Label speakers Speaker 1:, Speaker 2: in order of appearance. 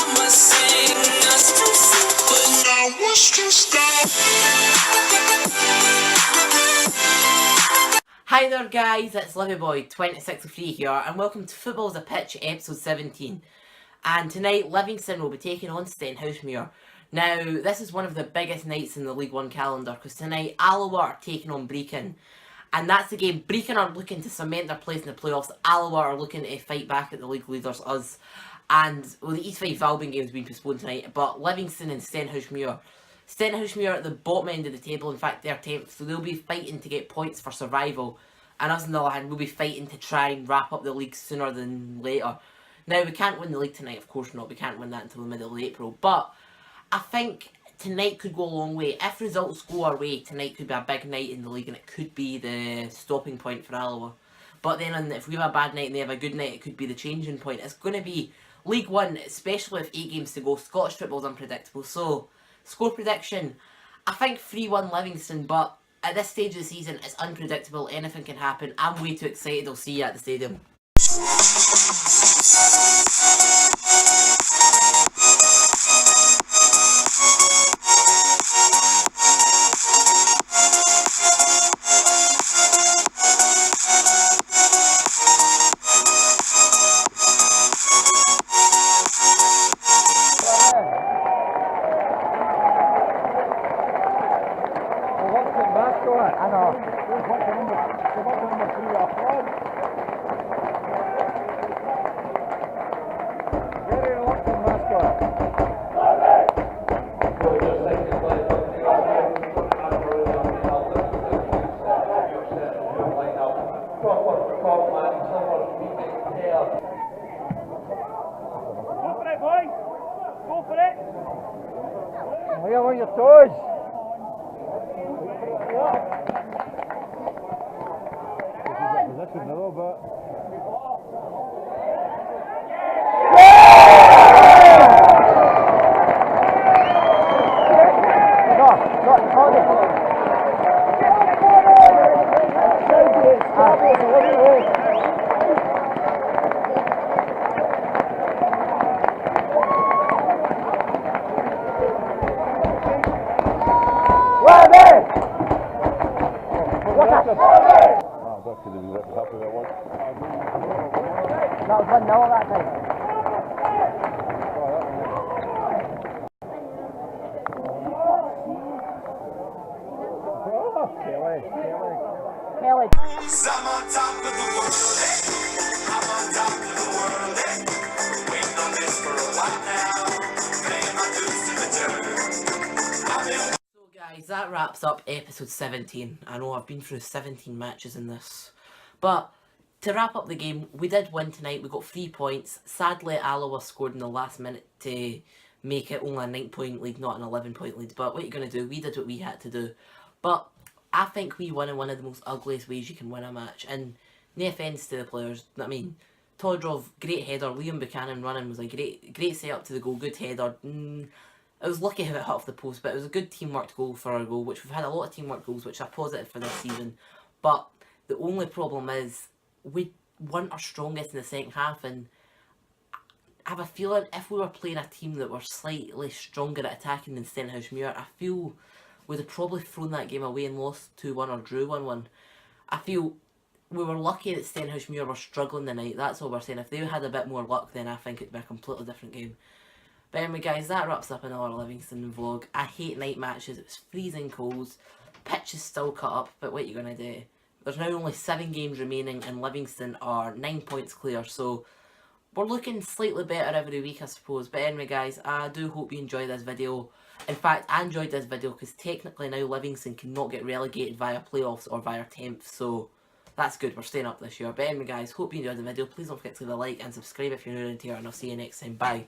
Speaker 1: Hi there guys, it's Livyboy2603 here and welcome to Football's a Pitch episode 17. And tonight Livingston will be taking on Stenhousemuir. Now this is one of the biggest nights in the League One calendar because tonight Alloa are taking on Brecon. And that's the game. Brecon are looking to cement their place in the playoffs. Alloa are looking to fight back at the league leaders, us. And well, the East 5 Albion game has been postponed tonight, but Livingston and Stenhousemuir. Stenhousemuir are at the bottom end of the table, in fact they're 10th, so they'll be fighting to get points for survival. And us on the other hand, we'll be fighting to try and wrap up the league sooner than later. Now, we can't win the league tonight, of course not. We can't win that until the middle of April. But I think tonight could go a long way. If results go our way, tonight could be a big night in the league and it could be the stopping point for Alloa. But then if we have a bad night and they have a good night, it could be the changing point. It's going to be League One, especially with 8 games to go. Scottish football's unpredictable. So, score prediction, I think 3-1 Livingston, but at this stage of the season, it's unpredictable. Anything can happen. I'm way too excited. I'll see you at the stadium.
Speaker 2: I know. What's the number 3 off one? Very reluctant mascot.
Speaker 3: Go for it, boys! Go for it!
Speaker 2: Lay on your toes. Position a little bit.
Speaker 4: That was 1-0 that time. Kelly.
Speaker 5: I'm on top of the world, I'm on top of the world, waiting on this for a while now, paying my dues to the dirt.
Speaker 1: So guys, that wraps up episode 17. I know I've been through 17 matches in this. But to wrap up the game, we did win tonight. We got 3 points. Sadly, Alloa scored in the last minute to make it only a 9-point lead, not an 11-point lead. But what are you going to do? We did what we had to do. But I think we won in one of the most ugliest ways you can win a match. And no offence to the players. I mean, Todrov, great header. Liam Buchanan running was a great set up to the goal. Good header. It was lucky how it hit off the post, but it was a good teamwork goal for our goal, which we've had a lot of teamwork goals, which are positive for this season. But the only problem is we weren't our strongest in the second half, and I have a feeling if we were playing a team that were slightly stronger at attacking than Stenhousemuir, I feel we'd have probably thrown that game away and lost 2-1 or drew 1-1. I feel we were lucky that Stenhousemuir were struggling tonight, that's all we're saying. If they had a bit more luck, then I think it'd be a completely different game. But anyway guys, that wraps up another Livingston vlog. I hate night matches, it was freezing cold, pitch is still cut up, but what are you going to do? There's now only 7 games remaining and Livingston are 9 points clear, so we're looking slightly better every week I suppose. But anyway guys, I do hope you enjoy this video. In fact, I enjoyed this video because technically now Livingston cannot get relegated via playoffs or via 10th, so that's good, we're staying up this year. But anyway guys, hope you enjoyed the video. Please don't forget to leave a like and subscribe if you're new around here, and I'll see you next time. Bye.